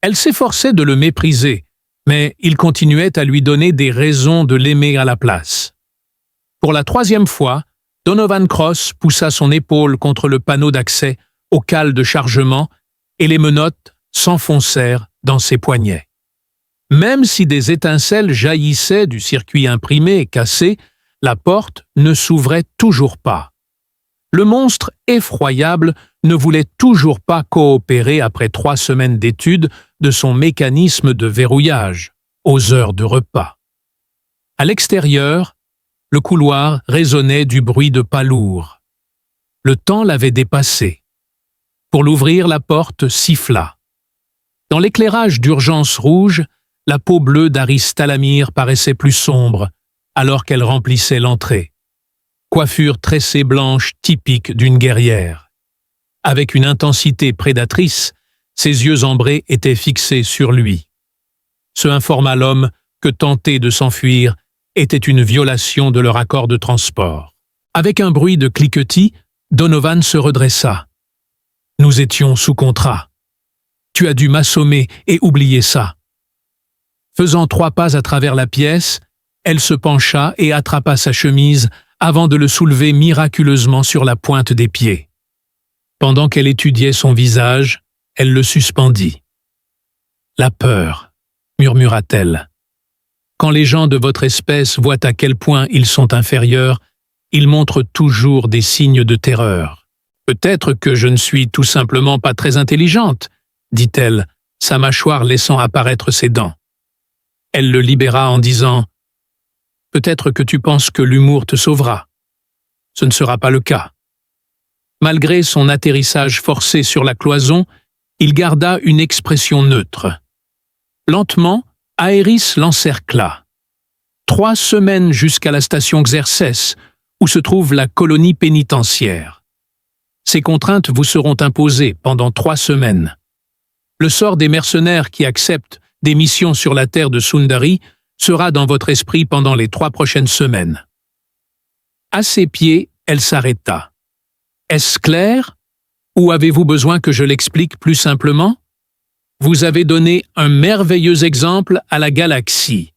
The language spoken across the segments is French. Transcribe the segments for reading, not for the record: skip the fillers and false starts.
Elle s'efforçait de le mépriser, mais il continuait à lui donner des raisons de l'aimer à la place. Pour la 3e fois, Donovan Cross poussa son épaule contre le panneau d'accès au cale de chargement et les menottes s'enfoncèrent dans ses poignets. Même si des étincelles jaillissaient du circuit imprimé cassé, la porte ne s'ouvrait toujours pas. Le monstre effroyable ne voulait toujours pas coopérer après 3 semaines d'étude de son mécanisme de verrouillage, aux heures de repas. À l'extérieur, le couloir résonnait du bruit de pas lourds. Le temps l'avait dépassé. Pour l'ouvrir, la porte siffla. Dans l'éclairage d'urgence rouge, la peau bleue d'Aris Talamir paraissait plus sombre, alors qu'elle remplissait l'entrée. Coiffure tressée blanche typique d'une guerrière. Avec une intensité prédatrice, ses yeux ambrés étaient fixés sur lui. Ce informa l'homme que tenter de s'enfuir était une violation de leur accord de transport. Avec un bruit de cliquetis, Donovan se redressa. « Nous étions sous contrat. Tu as dû m'assommer et oublier ça. » Faisant 3 pas à travers la pièce, elle se pencha et attrapa sa chemise avant de le soulever miraculeusement sur la pointe des pieds. Pendant qu'elle étudiait son visage, elle le suspendit. « La peur, » murmura-t-elle. « Quand les gens de votre espèce voient à quel point ils sont inférieurs, ils montrent toujours des signes de terreur. Peut-être que je ne suis tout simplement pas très intelligente, » dit-elle, sa mâchoire laissant apparaître ses dents. Elle le libéra en disant « Peut-être que tu penses que l'humour te sauvera. Ce ne sera pas le cas. » Malgré son atterrissage forcé sur la cloison, il garda une expression neutre. Lentement, Aéris l'encercla. 3 semaines jusqu'à la station Xerxès, où se trouve la colonie pénitentiaire. Ces contraintes vous seront imposées pendant 3 semaines. Le sort des mercenaires qui acceptent des missions sur la terre de Sundari sera dans votre esprit pendant les 3 prochaines semaines. À ses pieds, elle s'arrêta. Est-ce clair? Ou avez-vous besoin que je l'explique plus simplement? Vous avez donné un merveilleux exemple à la galaxie.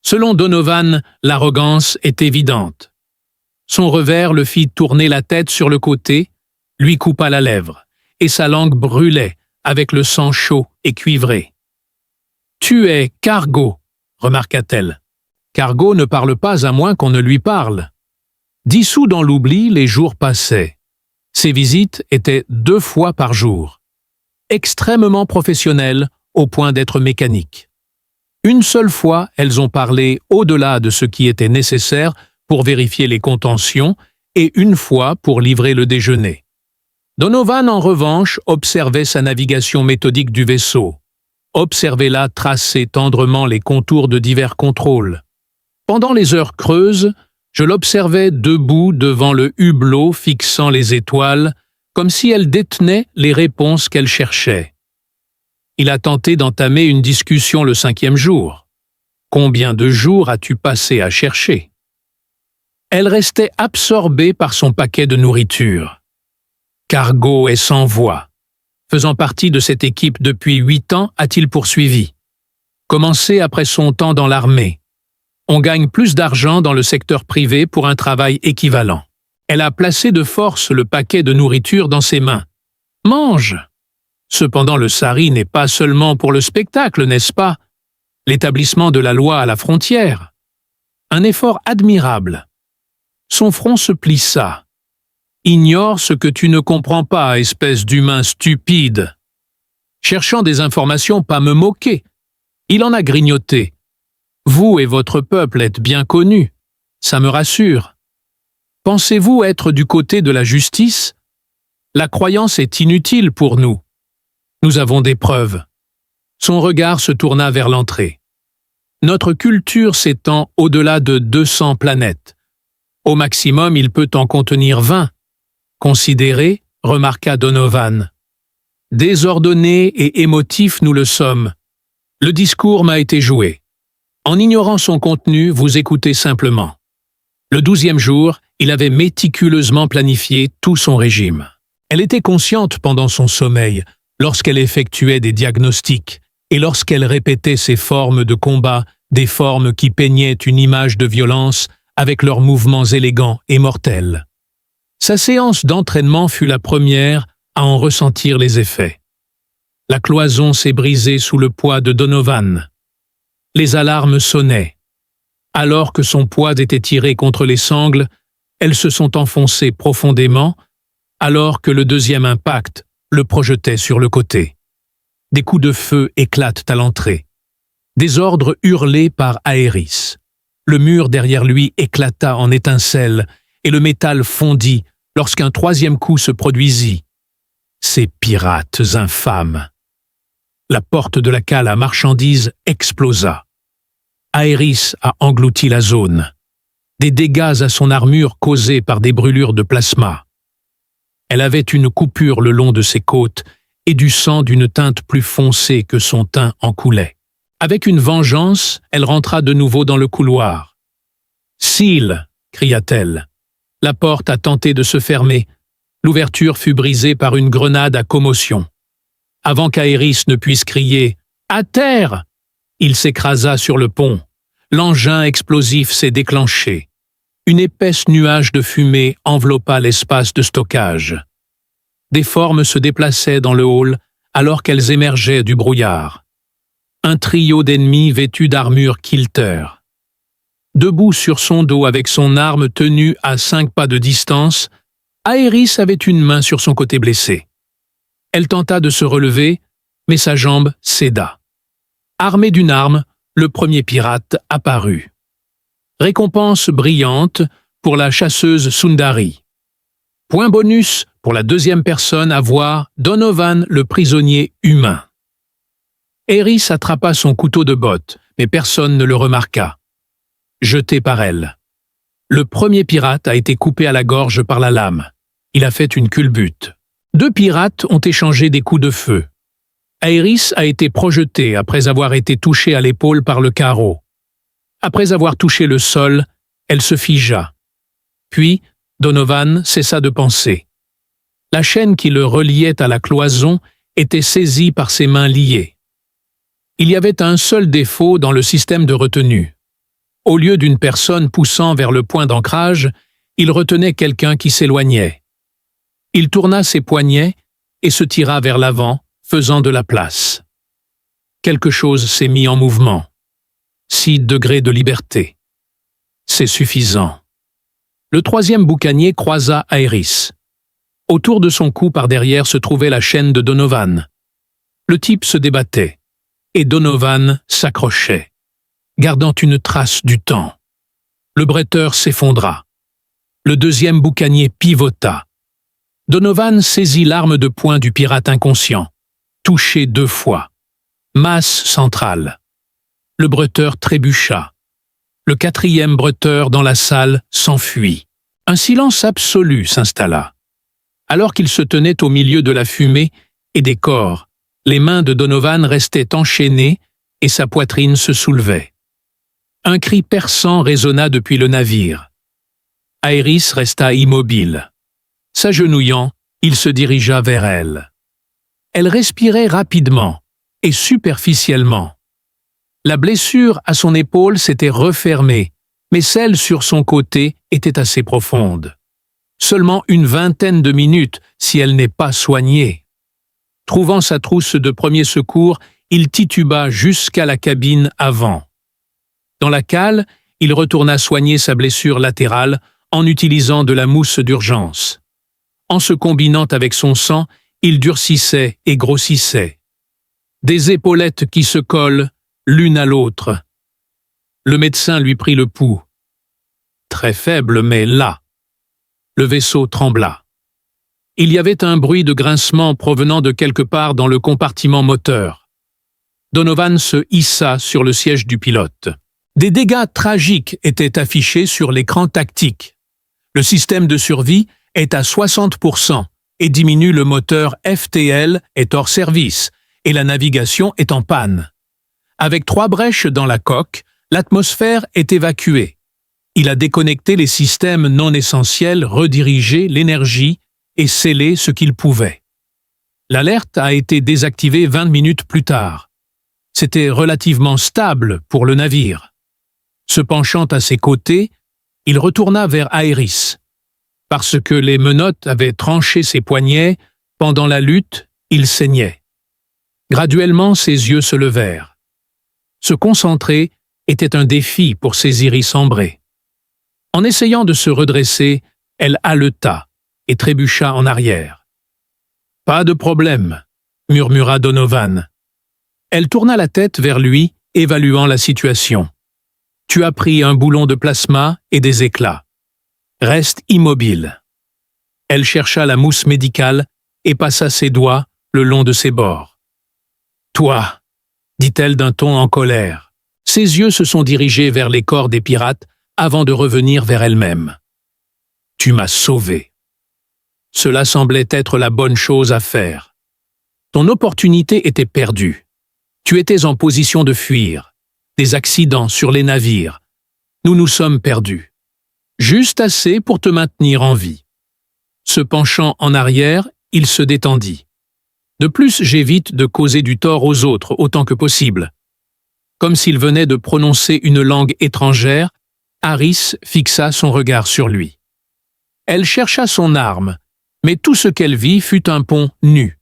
Selon Donovan, l'arrogance est évidente. Son revers le fit tourner la tête sur le côté, lui coupa la lèvre, et sa langue brûlait avec le sang chaud et cuivré. « Tu es Cargo », remarqua-t-elle. Cargo ne parle pas à moins qu'on ne lui parle. Dissous dans l'oubli, les jours passaient. Ses visites étaient 2 fois par jour. Extrêmement professionnelles au point d'être mécaniques. Une seule fois, elles ont parlé au-delà de ce qui était nécessaire pour vérifier les contentions et une fois pour livrer le déjeuner. Donovan, en revanche, observait sa navigation méthodique du vaisseau. Observez-la tracer tendrement les contours de divers contrôles. Pendant les heures creuses, je l'observais debout devant le hublot fixant les étoiles, comme si elle détenait les réponses qu'elle cherchait. Il a tenté d'entamer une discussion le 5e jour. Combien de jours as-tu passé à chercher? Elle restait absorbée par son paquet de nourriture. Cargo est sans voix. Faisant partie de cette équipe depuis 8 ans, a-t-il poursuivi. Commencé après son temps dans l'armée. On gagne plus d'argent dans le secteur privé pour un travail équivalent. Elle a placé de force le paquet de nourriture dans ses mains. « Mange !» Cependant, le sari n'est pas seulement pour le spectacle, n'est-ce pas? L'établissement de la loi à la frontière. Un effort admirable. Son front se plissa. « Ignore ce que tu ne comprends pas, espèce d'humain stupide. » Cherchant des informations, pas me moquer. Il en a grignoté. Vous et votre peuple êtes bien connus. Ça me rassure. Pensez-vous être du côté de la justice? La croyance est inutile pour nous. Nous avons des preuves. Son regard se tourna vers l'entrée. Notre culture s'étend au-delà de 200 planètes. Au maximum, il peut en contenir 20. Considérez, remarqua Donovan. Désordonnés et émotifs nous le sommes. Le discours m'a été joué. En ignorant son contenu, vous écoutez simplement. Le 12e jour, il avait méticuleusement planifié tout son régime. Elle était consciente pendant son sommeil, lorsqu'elle effectuait des diagnostics, et lorsqu'elle répétait ces formes de combat, des formes qui peignaient une image de violence avec leurs mouvements élégants et mortels. Sa séance d'entraînement fut la première à en ressentir les effets. La cloison s'est brisée sous le poids de Donovan. Les alarmes sonnaient. Alors que son poids était tiré contre les sangles, elles se sont enfoncées profondément, alors que le deuxième impact le projetait sur le côté. Des coups de feu éclatent à l'entrée. Des ordres hurlés par Aerys. Le mur derrière lui éclata en étincelles et le métal fondit lorsqu'un troisième coup se produisit. Ces pirates infâmes! La porte de la cale à marchandises explosa. Aerys a englouti la zone. Des dégâts à son armure causés par des brûlures de plasma. Elle avait une coupure le long de ses côtes et du sang d'une teinte plus foncée que son teint en coulait. Avec une vengeance, elle rentra de nouveau dans le couloir. « Seal !» cria-t-elle. La porte a tenté de se fermer. L'ouverture fut brisée par une grenade à commotion. Avant qu'Aerys ne puisse crier « À terre !» il s'écrasa sur le pont. L'engin explosif s'est déclenché. Une épaisse nuage de fumée enveloppa l'espace de stockage. Des formes se déplaçaient dans le hall alors qu'elles émergeaient du brouillard. Un trio d'ennemis vêtus d'armure Kilter. Debout sur son dos avec son arme tenue à 5 pas de distance, Aerys avait une main sur son côté blessé. Elle tenta de se relever, mais sa jambe céda. Armé d'une arme, le premier pirate apparut. Récompense brillante pour la chasseuse Sundari. Point bonus pour la deuxième personne à voir Donovan le prisonnier humain. Aerys attrapa son couteau de botte, mais personne ne le remarqua. Jeté par elle. Le premier pirate a été coupé à la gorge par la lame. Il a fait une culbute. 2 pirates ont échangé des coups de feu. Aerys a été projeté après avoir été touché à l'épaule par le carreau. Après avoir touché le sol, elle se figea. Puis, Donovan cessa de penser. La chaîne qui le reliait à la cloison était saisie par ses mains liées. Il y avait un seul défaut dans le système de retenue. Au lieu d'une personne poussant vers le point d'ancrage, il retenait quelqu'un qui s'éloignait. Il tourna ses poignets et se tira vers l'avant, faisant de la place. Quelque chose s'est mis en mouvement. 6 degrés de liberté. C'est suffisant. Le troisième boucanier croisa Aerys. Autour de son cou par derrière se trouvait la chaîne de Donovan. Le type se débattait, et Donovan s'accrochait, gardant une trace du temps. Le bretteur s'effondra. Le deuxième boucanier pivota. Donovan saisit l'arme de poing du pirate inconscient, touché 2 fois. Masse centrale. Le bretteur trébucha. Le 4e bretteur dans la salle s'enfuit. Un silence absolu s'installa. Alors qu'il se tenait au milieu de la fumée et des corps, les mains de Donovan restaient enchaînées et sa poitrine se soulevait. Un cri perçant résonna depuis le navire. Aerys resta immobile. S'agenouillant, il se dirigea vers elle. Elle respirait rapidement et superficiellement. La blessure à son épaule s'était refermée, mais celle sur son côté était assez profonde. Seulement une vingtaine de minutes si elle n'est pas soignée. Trouvant sa trousse de premier secours, il tituba jusqu'à la cabine avant. Dans la cale, il retourna soigner sa blessure latérale en utilisant de la mousse d'urgence. En se combinant avec son sang, il durcissait et grossissait. Des épaulettes qui se collent l'une à l'autre. Le médecin lui prit le pouls. Très faible, mais là. Le vaisseau trembla. Il y avait un bruit de grincement provenant de quelque part dans le compartiment moteur. Donovan se hissa sur le siège du pilote. Des dégâts tragiques étaient affichés sur l'écran tactique. Le système de survie est à 60% et diminue le moteur FTL est hors service et la navigation est en panne. Avec 3 brèches dans la coque, l'atmosphère est évacuée. Il a déconnecté les systèmes non essentiels, redirigé l'énergie et scellé ce qu'il pouvait. L'alerte a été désactivée 20 minutes plus tard. C'était relativement stable pour le navire. Se penchant à ses côtés, il retourna vers Aéris. Parce que les menottes avaient tranché ses poignets, pendant la lutte, il saignait. Graduellement, ses yeux se levèrent. Se concentrer était un défi pour ses iris ambrés. En essayant de se redresser, elle haleta et trébucha en arrière. « Pas de problème », murmura Donovan. Elle tourna la tête vers lui, évaluant la situation. « Tu as pris un boulon de plasma et des éclats. Reste immobile. » Elle chercha la mousse médicale et passa ses doigts le long de ses bords. « Toi !» dit-elle d'un ton en colère. Ses yeux se sont dirigés vers les corps des pirates avant de revenir vers elle-même. « Tu m'as sauvé. » Cela semblait être la bonne chose à faire. Ton opportunité était perdue. Tu étais en position de fuir. Des accidents sur les navires. Nous nous sommes perdus. Juste assez pour te maintenir en vie. Se penchant en arrière, il se détendit. De plus, j'évite de causer du tort aux autres autant que possible. Comme s'il venait de prononcer une langue étrangère, Aéris fixa son regard sur lui. Elle chercha son arme, mais tout ce qu'elle vit fut un pont nu.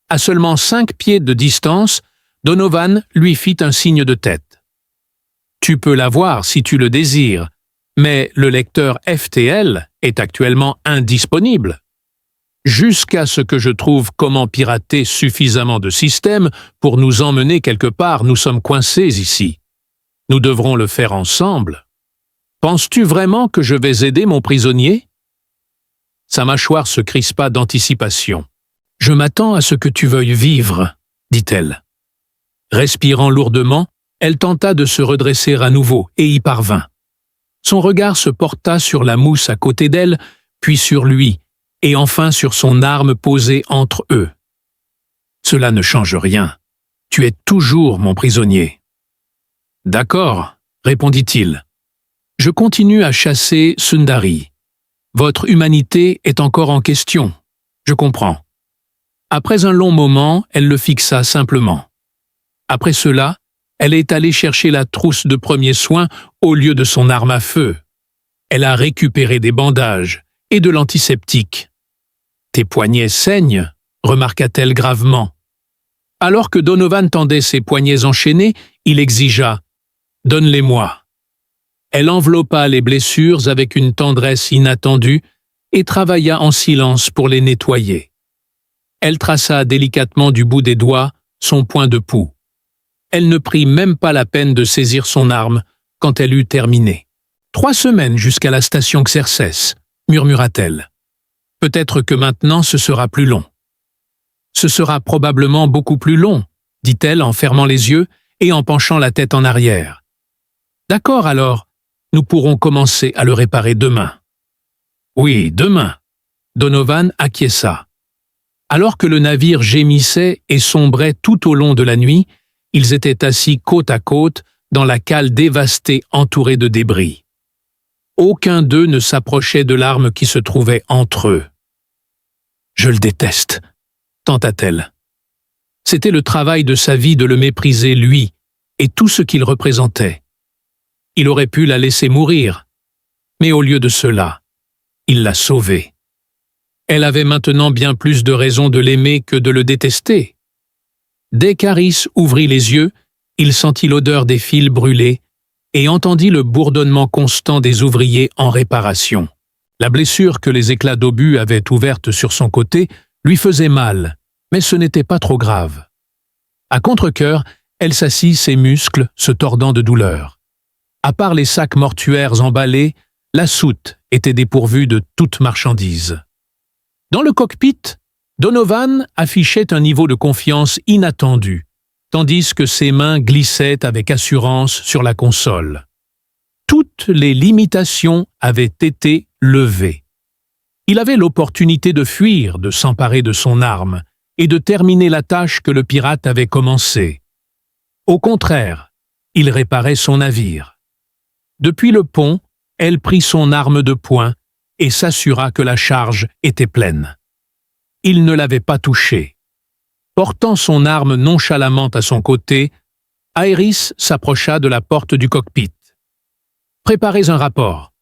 À seulement 5 pieds de distance, Donovan lui fit un signe de tête. « Tu peux l'avoir si tu le désires, mais le lecteur FTL est actuellement indisponible. Jusqu'à ce que je trouve comment pirater suffisamment de systèmes pour nous emmener quelque part, nous sommes coincés ici. Nous devrons le faire ensemble. Penses-tu vraiment que je vais aider mon prisonnier ?» Sa mâchoire se crispa d'anticipation. « Je m'attends à ce que tu veuilles vivre, » dit-elle. Respirant lourdement, elle tenta de se redresser à nouveau et y parvint. Son regard se porta sur la mousse à côté d'elle, puis sur lui, et enfin sur son arme posée entre eux. « Cela ne change rien. Tu es toujours mon prisonnier. »« D'accord, » répondit-il. « Je continue à chasser Sundari. Votre humanité est encore en question. Je comprends. » Après un long moment, elle le fixa simplement. Après cela, elle est allée chercher la trousse de premiers soins au lieu de son arme à feu. Elle a récupéré des bandages et de l'antiseptique. « Tes poignets saignent », remarqua-t-elle gravement. Alors que Donovan tendait ses poignets enchaînés, il exigea « Donne-les-moi ». Elle enveloppa les blessures avec une tendresse inattendue et travailla en silence pour les nettoyer. Elle traça délicatement du bout des doigts son point de pouls. Elle ne prit même pas la peine de saisir son arme quand elle eut terminé. « 3 semaines jusqu'à la station Xerxès », murmura-t-elle. « Peut-être que maintenant ce sera plus long. »« Ce sera probablement beaucoup plus long, » dit-elle en fermant les yeux et en penchant la tête en arrière. « D'accord alors, nous pourrons commencer à le réparer demain. »« Oui, demain. » Donovan acquiesça. Alors que le navire gémissait et sombrait tout au long de la nuit, ils étaient assis côte à côte dans la cale dévastée entourée de débris. Aucun d'eux ne s'approchait de l'arme qui se trouvait entre eux. « Je le déteste », tenta-t-elle. C'était le travail de sa vie de le mépriser, lui, et tout ce qu'il représentait. Il aurait pu la laisser mourir, mais au lieu de cela, il l'a sauvée. Elle avait maintenant bien plus de raisons de l'aimer que de le détester. Dès qu'Aéris ouvrit les yeux, il sentit l'odeur des fils brûlés et entendit le bourdonnement constant des ouvriers en réparation. La blessure que les éclats d'obus avaient ouverte sur son côté lui faisait mal, mais ce n'était pas trop grave. À contre-cœur, elle s'assit, ses muscles se tordant de douleur. À part les sacs mortuaires emballés, la soute était dépourvue de toute marchandise. Dans le cockpit, Donovan affichait un niveau de confiance inattendu, tandis que ses mains glissaient avec assurance sur la console. Toutes les limitations avaient été levées. Il avait l'opportunité de fuir, de s'emparer de son arme et de terminer la tâche que le pirate avait commencée. Au contraire, il réparait son navire. Depuis le pont, elle prit son arme de poing et s'assura que la charge était pleine. Il ne l'avait pas touchée. Portant son arme nonchalamment à son côté, Aeris s'approcha de la porte du cockpit. « Préparez un rapport. »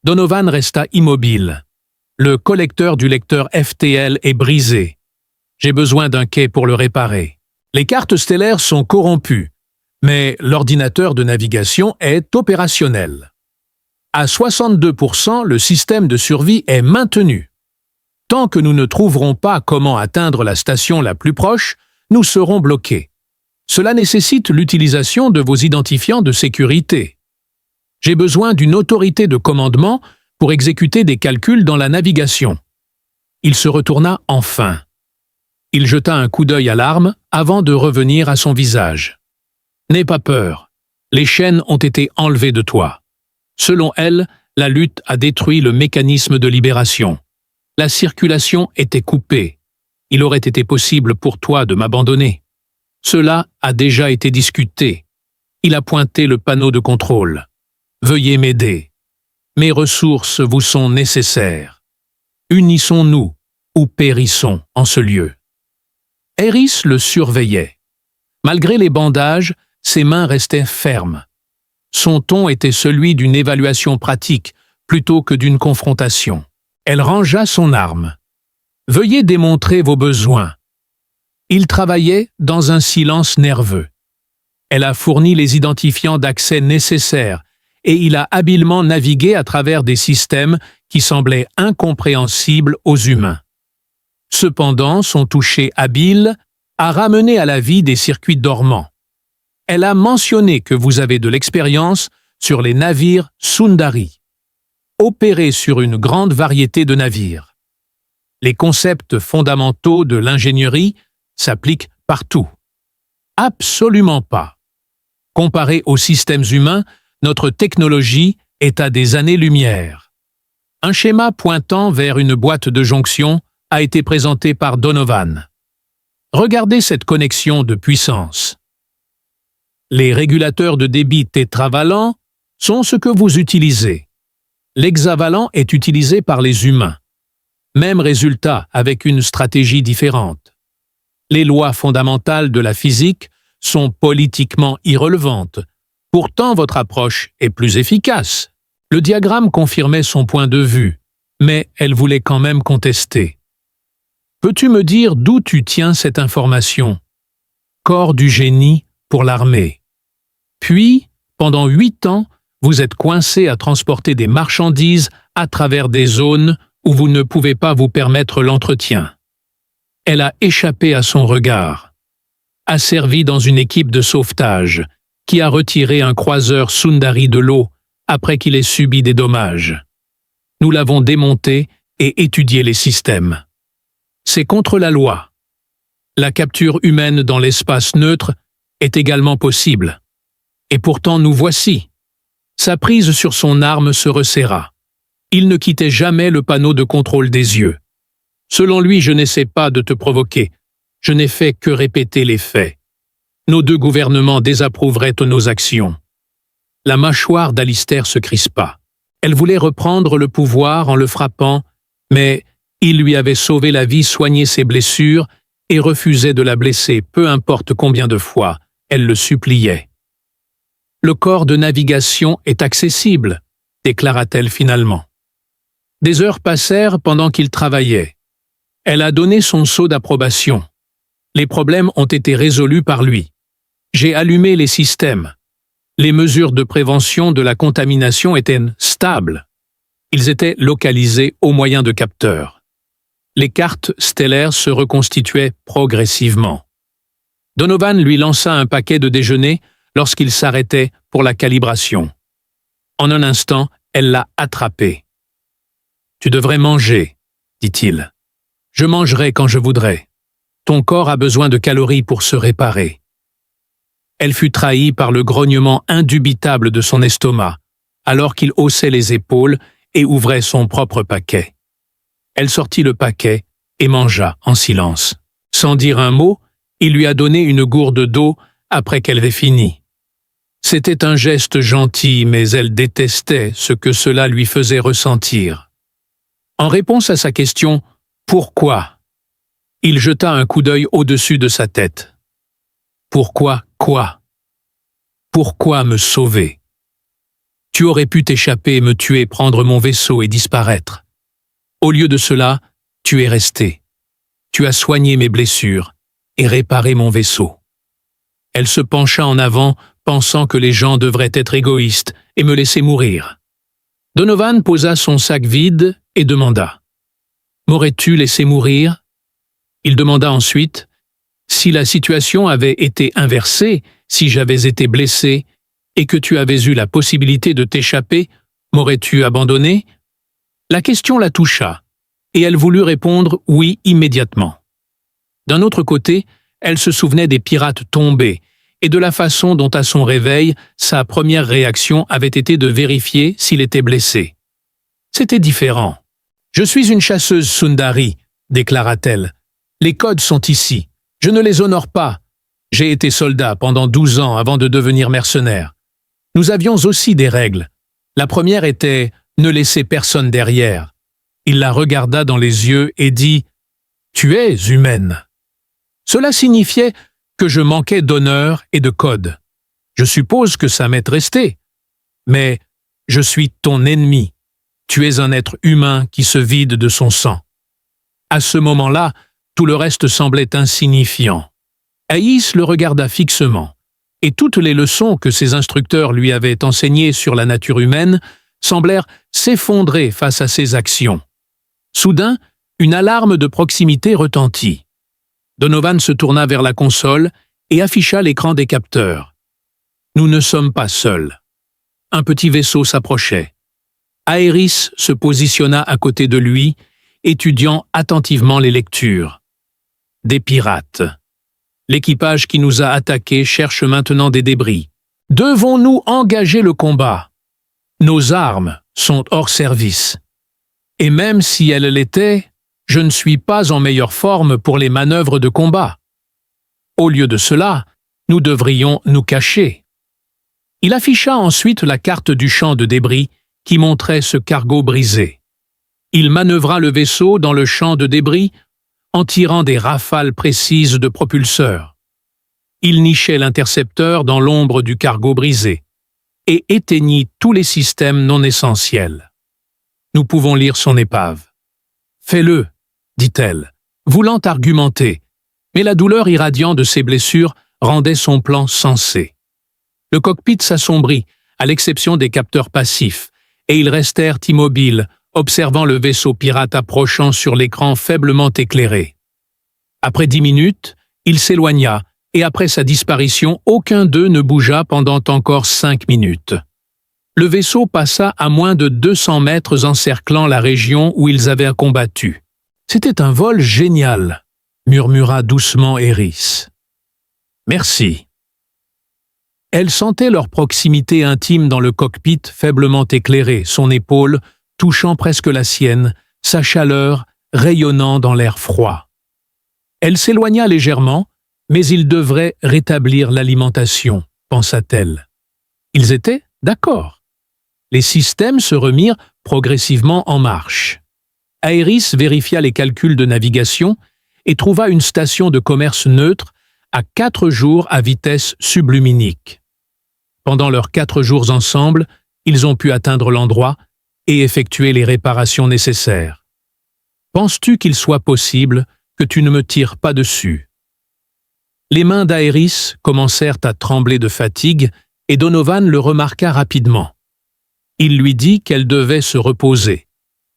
Donovan resta immobile. « Le collecteur du lecteur FTL est brisé. J'ai besoin d'un quai pour le réparer. Les cartes stellaires sont corrompues, mais l'ordinateur de navigation est opérationnel. À 62%, le système de survie est maintenu. Tant que nous ne trouverons pas comment atteindre la station la plus proche, nous serons bloqués. Cela nécessite l'utilisation de vos identifiants de sécurité. J'ai besoin d'une autorité de commandement pour exécuter des calculs dans la navigation. » Il se retourna enfin. Il jeta un coup d'œil à l'arme avant de revenir à son visage. « N'aie pas peur. Les chaînes ont été enlevées de toi. Selon elle, la lutte a détruit le mécanisme de libération. La circulation était coupée. Il aurait été possible pour toi de m'abandonner. Cela a déjà été discuté. Il a pointé le panneau de contrôle. Veuillez m'aider. Mes ressources vous sont nécessaires. Unissons-nous ou périssons en ce lieu. » Aeris le surveillait. Malgré les bandages, ses mains restaient fermes. Son ton était celui d'une évaluation pratique plutôt que d'une confrontation. Elle rangea son arme. « Veuillez démontrer vos besoins. » Il travaillait dans un silence nerveux. Elle a fourni les identifiants d'accès nécessaires et il a habilement navigué à travers des systèmes qui semblaient incompréhensibles aux humains. Cependant, son toucher habile a ramené à la vie des circuits dormants. Elle a mentionné que vous avez de l'expérience sur les navires Sundari, opérés sur une grande variété de navires. Les concepts fondamentaux de l'ingénierie s'appliquent partout. Absolument pas. Comparé aux systèmes humains, notre technologie est à des années-lumière. Un schéma pointant vers une boîte de jonction a été présenté par Donovan. Regardez cette connexion de puissance. Les régulateurs de débit tétravalents sont ce que vous utilisez. L'hexavalent est utilisé par les humains. Même résultat avec une stratégie différente. Les lois fondamentales de la physique sont politiquement irrelevantes. Pourtant, votre approche est plus efficace. Le diagramme confirmait son point de vue, mais elle voulait quand même contester. Peux-tu me dire d'où tu tiens cette information? Corps du génie pour l'armée. Puis, pendant 8 ans, vous êtes coincé à transporter des marchandises à travers des zones où vous ne pouvez pas vous permettre l'entretien. Elle a échappé à son regard. A servi dans une équipe de sauvetage qui a retiré un croiseur Sundari de l'eau après qu'il ait subi des dommages. Nous l'avons démonté et étudié les systèmes. C'est contre la loi. La capture humaine dans l'espace neutre est également possible. Et pourtant nous voici. Sa prise sur son arme se resserra. Il ne quittait jamais le panneau de contrôle des yeux. Selon lui, je n'essaie pas de te provoquer. Je n'ai fait que répéter les faits. Nos 2 gouvernements désapprouveraient nos actions. La mâchoire d'Alistair se crispa. Elle voulait reprendre le pouvoir en le frappant, mais il lui avait sauvé la vie, soigné ses blessures et refusait de la blesser, peu importe combien de fois elle le suppliait. « Le corps de navigation est accessible », déclara-t-elle finalement. Des heures passèrent pendant qu'il travaillait. Elle a donné son sceau d'approbation. Les problèmes ont été résolus par lui. J'ai allumé les systèmes. Les mesures de prévention de la contamination étaient stables. Ils étaient localisés au moyen de capteurs. Les cartes stellaires se reconstituaient progressivement. Donovan lui lança un paquet de déjeuner lorsqu'il s'arrêtait pour la calibration. En un instant, elle l'a attrapé. « Tu devrais manger, » dit-il. « Je mangerai quand je voudrais. Ton corps a besoin de calories pour se réparer. » Elle fut trahie par le grognement indubitable de son estomac, alors qu'il haussait les épaules et ouvrait son propre paquet. Elle sortit le paquet et mangea en silence. Sans dire un mot, il lui a donné une gourde d'eau après qu'elle avait fini. C'était un geste gentil, mais elle détestait ce que cela lui faisait ressentir. En réponse à sa question « Pourquoi ?», il jeta un coup d'œil au-dessus de sa tête. « Pourquoi quoi ?» Pourquoi me sauver? Tu aurais pu t'échapper, me tuer, prendre mon vaisseau et disparaître. Au lieu de cela, tu es resté. Tu as soigné mes blessures et réparé mon vaisseau. Elle se pencha en avant, pensant que les gens devraient être égoïstes et me laisser mourir. Donovan posa son sac vide et demanda « M'aurais-tu laissé mourir ?» Il demanda ensuite « Si la situation avait été inversée, si j'avais été blessé et que tu avais eu la possibilité de t'échapper, m'aurais-tu abandonné ?» La question la toucha, et elle voulut répondre « oui » immédiatement. D'un autre côté, elle se souvenait des pirates tombés et de la façon dont à son réveil, sa première réaction avait été de vérifier s'il était blessé. C'était différent. « Je suis une chasseuse Sundari », déclara-t-elle. « Les codes sont ici. Je ne les honore pas. J'ai été soldat pendant 12 ans avant de devenir mercenaire. Nous avions aussi des règles. La première était « ne laisser personne derrière ». Il la regarda dans les yeux et dit « Tu es humaine ». Cela signifiait que je manquais d'honneur et de code. Je suppose que ça m'est resté. Mais je suis ton ennemi. Tu es un être humain qui se vide de son sang. À ce moment-là, tout le reste semblait insignifiant. Aïs le regarda fixement, et toutes les leçons que ses instructeurs lui avaient enseignées sur la nature humaine semblèrent s'effondrer face à ses actions. Soudain, une alarme de proximité retentit. Donovan se tourna vers la console et afficha l'écran des capteurs. Nous ne sommes pas seuls. Un petit vaisseau s'approchait. Aéris se positionna à côté de lui, étudiant attentivement les lectures. Des pirates. L'équipage qui nous a attaqués cherche maintenant des débris. Devons-nous engager le combat? Nos armes sont hors service. Et même si elles l'étaient, je ne suis pas en meilleure forme pour les manœuvres de combat. Au lieu de cela, nous devrions nous cacher. Il afficha ensuite la carte du champ de débris qui montrait ce cargo brisé. Il manœuvra le vaisseau dans le champ de débris en tirant des rafales précises de propulseurs. Il nichait l'intercepteur dans l'ombre du cargo brisé et éteignit tous les systèmes non essentiels. Nous pouvons lire son épave. « Fais-le », dit-elle, voulant argumenter, mais la douleur irradiante de ses blessures rendait son plan sensé. Le cockpit s'assombrit, à l'exception des capteurs passifs, et ils restèrent immobiles, observant le vaisseau pirate approchant sur l'écran faiblement éclairé. Après 10 minutes, il s'éloigna, et après sa disparition, aucun d'eux ne bougea pendant encore 5 minutes. Le vaisseau passa à moins de 200 mètres encerclant la région où ils avaient combattu. « C'était un vol génial », murmura doucement Eris. « Merci. » Elle sentait leur proximité intime dans le cockpit faiblement éclairé, son épaule touchant presque la sienne, sa chaleur rayonnant dans l'air froid. Elle s'éloigna légèrement, mais ils devraient rétablir l'alimentation, pensa-t-elle. Ils étaient d'accord. Les systèmes se remirent progressivement en marche. Aéris vérifia les calculs de navigation et trouva une station de commerce neutre à 4 jours à vitesse subluminique. Pendant leurs 4 jours ensemble, ils ont pu atteindre l'endroit et effectuer les réparations nécessaires. Penses-tu qu'il soit possible que tu ne me tires pas dessus? Les mains d'Aéris commencèrent à trembler de fatigue et Donovan le remarqua rapidement. Il lui dit qu'elle devait se reposer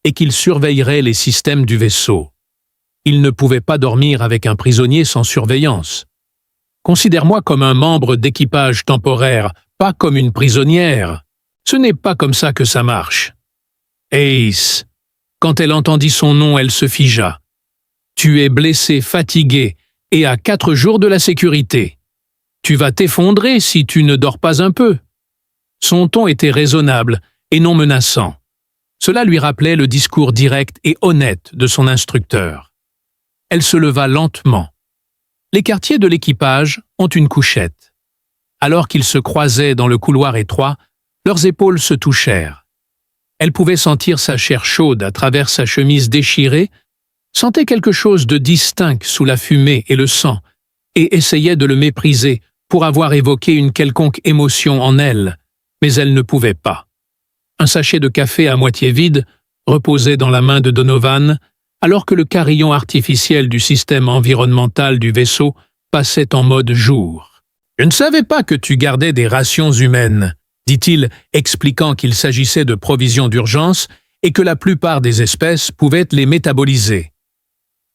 et qu'il surveillerait les systèmes du vaisseau. Il ne pouvait pas dormir avec un prisonnier sans surveillance. Considère-moi comme un membre d'équipage temporaire, pas comme une prisonnière. Ce n'est pas comme ça que ça marche. Ace. Quand elle entendit son nom, elle se figea. Tu es blessé, fatigué et à 4 jours de la sécurité. Tu vas t'effondrer si tu ne dors pas un peu. Son ton était raisonnable et non menaçant. Cela lui rappelait le discours direct et honnête de son instructeur. Elle se leva lentement. Les quartiers de l'équipage ont une couchette. Alors qu'ils se croisaient dans le couloir étroit, leurs épaules se touchèrent. Elle pouvait sentir sa chair chaude à travers sa chemise déchirée, sentait quelque chose de distinct sous la fumée et le sang, et essayait de le mépriser pour avoir évoqué une quelconque émotion en elle, mais elle ne pouvait pas. Un sachet de café à moitié vide reposait dans la main de Donovan, alors que le carillon artificiel du système environnemental du vaisseau passait en mode jour. « Je ne savais pas que tu gardais des rations humaines », dit-il, expliquant qu'il s'agissait de provisions d'urgence et que la plupart des espèces pouvaient les métaboliser.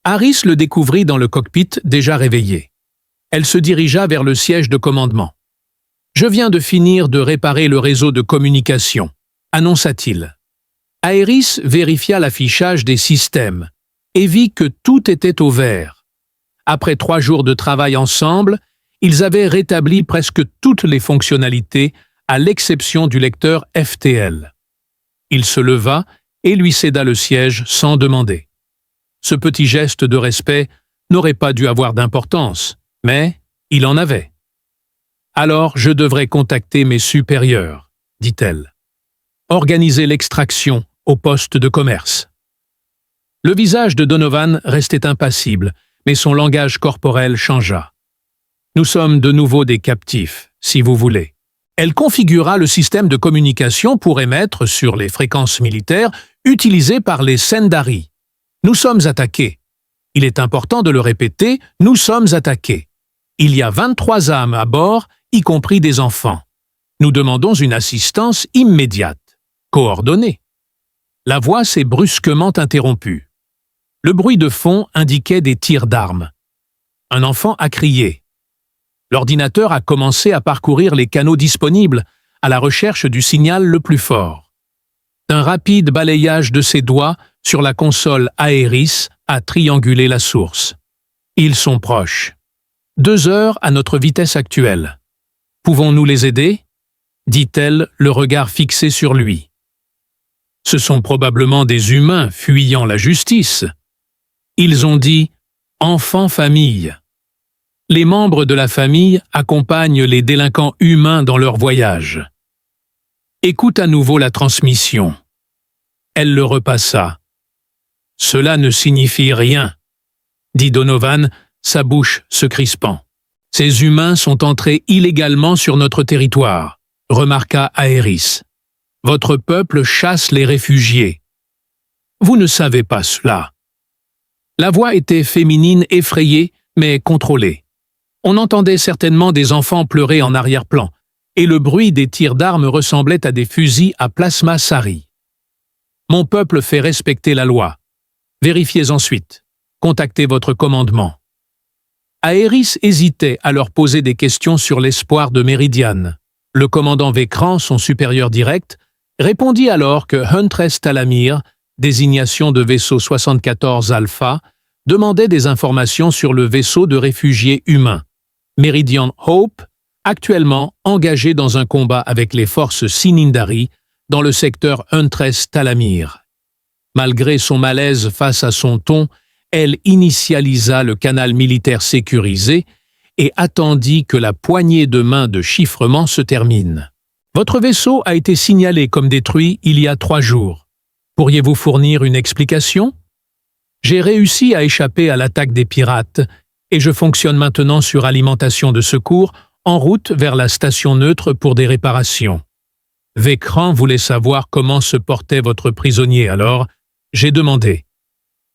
Harris le découvrit dans le cockpit déjà réveillé. Elle se dirigea vers le siège de commandement. « Je viens de finir de réparer le réseau de communication », annonça-t-il. Aeris vérifia l'affichage des systèmes et vit que tout était au vert. Après 3 jours de travail ensemble, ils avaient rétabli presque toutes les fonctionnalités à l'exception du lecteur FTL. Il se leva et lui céda le siège sans demander. Ce petit geste de respect n'aurait pas dû avoir d'importance, mais il en avait. « Alors je devrais contacter mes supérieurs », dit-elle. « Organiser l'extraction au poste de commerce. » Le visage de Donovan restait impassible, mais son langage corporel changea. « Nous sommes de nouveau des captifs, si vous voulez. » Elle configura le système de communication pour émettre sur les fréquences militaires utilisées par les Sendari. « Nous sommes attaqués. Il est important de le répéter, nous sommes attaqués. Il y a 23 âmes à bord, y compris des enfants. Nous demandons une assistance immédiate, coordonnée. » La voix s'est brusquement interrompue. Le bruit de fond indiquait des tirs d'armes. Un enfant a crié. L'ordinateur a commencé à parcourir les canaux disponibles à la recherche du signal le plus fort. Un rapide balayage de ses doigts sur la console Aeris a triangulé la source. Ils sont proches. 2 heures à notre vitesse actuelle. Pouvons-nous les aider ? Dit-elle, le regard fixé sur lui. Ce sont probablement des humains fuyant la justice. Ils ont dit « enfant-famille ». Les membres de la famille accompagnent les délinquants humains dans leur voyage. Écoute à nouveau la transmission. Elle le repassa. « Cela ne signifie rien », dit Donovan, sa bouche se crispant. « Ces humains sont entrés illégalement sur notre territoire », remarqua Aeris. « Votre peuple chasse les réfugiés. Vous ne savez pas cela. » La voix était féminine effrayée, mais contrôlée. On entendait certainement des enfants pleurer en arrière-plan, et le bruit des tirs d'armes ressemblait à des fusils à plasma Sari. « Mon peuple fait respecter la loi. Vérifiez ensuite. Contactez votre commandement. » Aeris hésitait à leur poser des questions sur l'espoir de Meridian. Le commandant Vecran, son supérieur direct, répondit alors que Huntress Talamir, désignation de vaisseau 74 Alpha, demandait des informations sur le vaisseau de réfugiés humains. Meridian Hope, actuellement engagé dans un combat avec les forces Sinindari dans le secteur Huntress Talamir. Malgré son malaise face à son ton, elle initialisa le canal militaire sécurisé et attendit que la poignée de main de chiffrement se termine. « Votre vaisseau a été signalé comme détruit il y a 3 jours. Pourriez-vous fournir une explication ? J'ai réussi à échapper à l'attaque des pirates et je fonctionne maintenant sur alimentation de secours en route vers la station neutre pour des réparations. Vecran voulait savoir comment se portait votre prisonnier, alors j'ai demandé.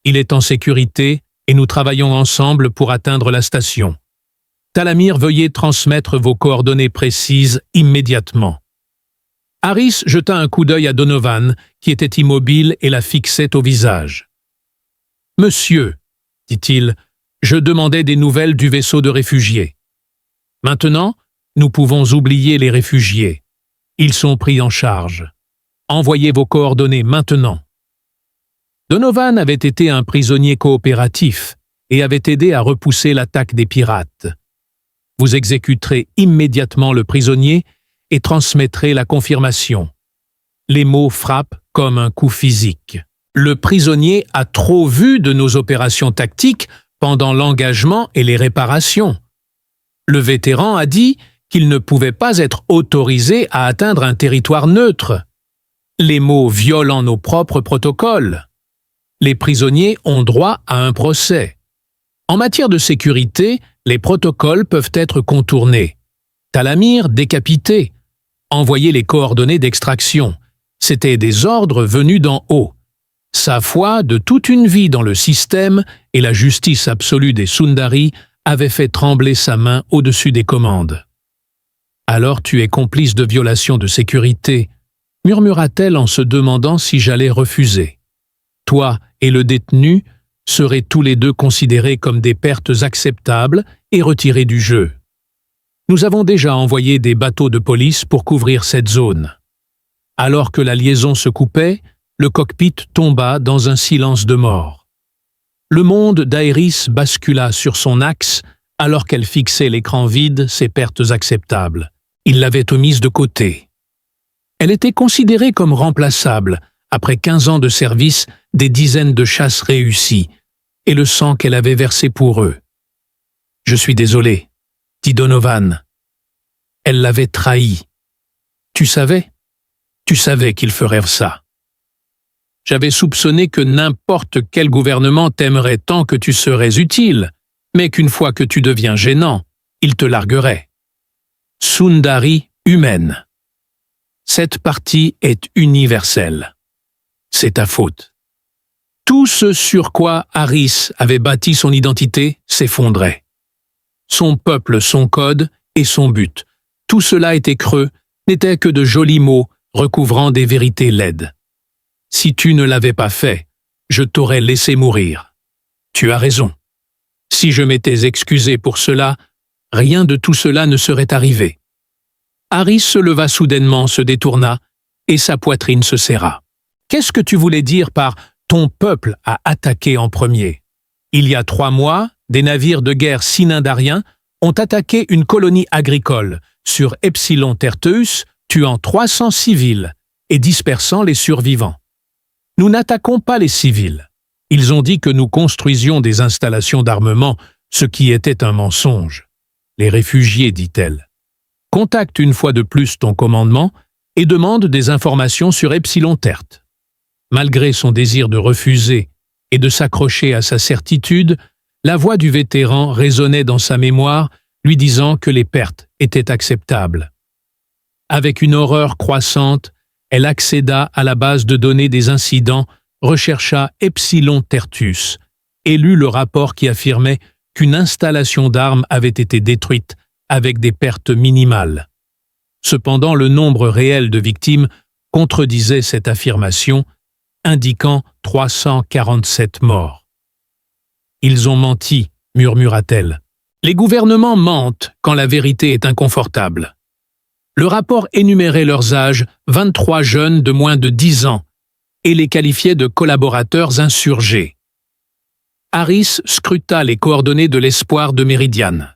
Il est en sécurité et nous travaillons ensemble pour atteindre la station. Talamir, veuillez transmettre vos coordonnées précises immédiatement. » Harris jeta un coup d'œil à Donovan, qui était immobile et la fixait au visage. « Monsieur, dit-il, je demandais des nouvelles du vaisseau de réfugiés. Maintenant, nous pouvons oublier les réfugiés. Ils sont pris en charge. Envoyez vos coordonnées maintenant. » Donovan avait été un prisonnier coopératif et avait aidé à repousser l'attaque des pirates. Vous exécuterez immédiatement le prisonnier et transmettrez la confirmation. Les mots frappent comme un coup physique. Le prisonnier a trop vu de nos opérations tactiques pendant l'engagement et les réparations. Le vétéran a dit qu'il ne pouvait pas être autorisé à atteindre un territoire neutre. Les mots violant nos propres protocoles. Les prisonniers ont droit à un procès. En matière de sécurité, les protocoles peuvent être contournés. Talamir décapité. Envoyer les coordonnées d'extraction. C'étaient des ordres venus d'en haut. Sa foi de toute une vie dans le système et la justice absolue des Sundari avaient fait trembler sa main au-dessus des commandes. « Alors tu es complice de violation de sécurité », murmura-t-elle en se demandant si j'allais refuser. « Toi et le détenu seraient tous les deux considérés comme des pertes acceptables et retirés du jeu. Nous avons déjà envoyé des bateaux de police pour couvrir cette zone. » Alors que la liaison se coupait, le cockpit tomba dans un silence de mort. Le monde d'Aéris bascula sur son axe alors qu'elle fixait l'écran vide ses pertes acceptables. Il l'avait omise de côté. Elle était considérée comme remplaçable après 15 ans de service, des dizaines de chasses réussies et le sang qu'elle avait versé pour eux. « Je suis désolé », dit Donovan. Elle l'avait trahi. « Tu savais qu'il ferait ça. » J'avais soupçonné que n'importe quel gouvernement t'aimerait tant que tu serais utile, mais qu'une fois que tu deviens gênant, il te larguerait. Sundari humaine. Cette partie est universelle. C'est ta faute. Tout ce sur quoi Aris avait bâti son identité s'effondrait. Son peuple, son code et son but, tout cela était creux, n'était que de jolis mots recouvrant des vérités laides. Si tu ne l'avais pas fait, je t'aurais laissé mourir. Tu as raison. Si je m'étais excusé pour cela, rien de tout cela ne serait arrivé. Aris se leva soudainement, se détourna, et sa poitrine se serra. Qu'est-ce que tu voulais dire par « ton peuple a attaqué en premier » ? Il y a 3 mois, des navires de guerre synindariens ont attaqué une colonie agricole sur Epsilon Terteus, tuant 300 civils et dispersant les survivants. Nous n'attaquons pas les civils. Ils ont dit que nous construisions des installations d'armement, ce qui était un mensonge. Les réfugiés, dit-elle. Contacte une fois de plus ton commandement et demande des informations sur Epsilon Tert. Malgré son désir de refuser et de s'accrocher à sa certitude, la voix du vétéran résonnait dans sa mémoire, lui disant que les pertes étaient acceptables. Avec une horreur croissante, elle accéda à la base de données des incidents, rechercha Epsilon Tertus et lut le rapport qui affirmait qu'une installation d'armes avait été détruite avec des pertes minimales. Cependant, le nombre réel de victimes contredisait cette affirmation, indiquant 347 morts. « Ils ont menti », murmura-t-elle. « Les gouvernements mentent quand la vérité est inconfortable. » Le rapport énumérait leurs âges, 23 jeunes de moins de 10 ans, et les qualifiait de collaborateurs insurgés. Aris scruta les coordonnées de l'espoir de Méridiane.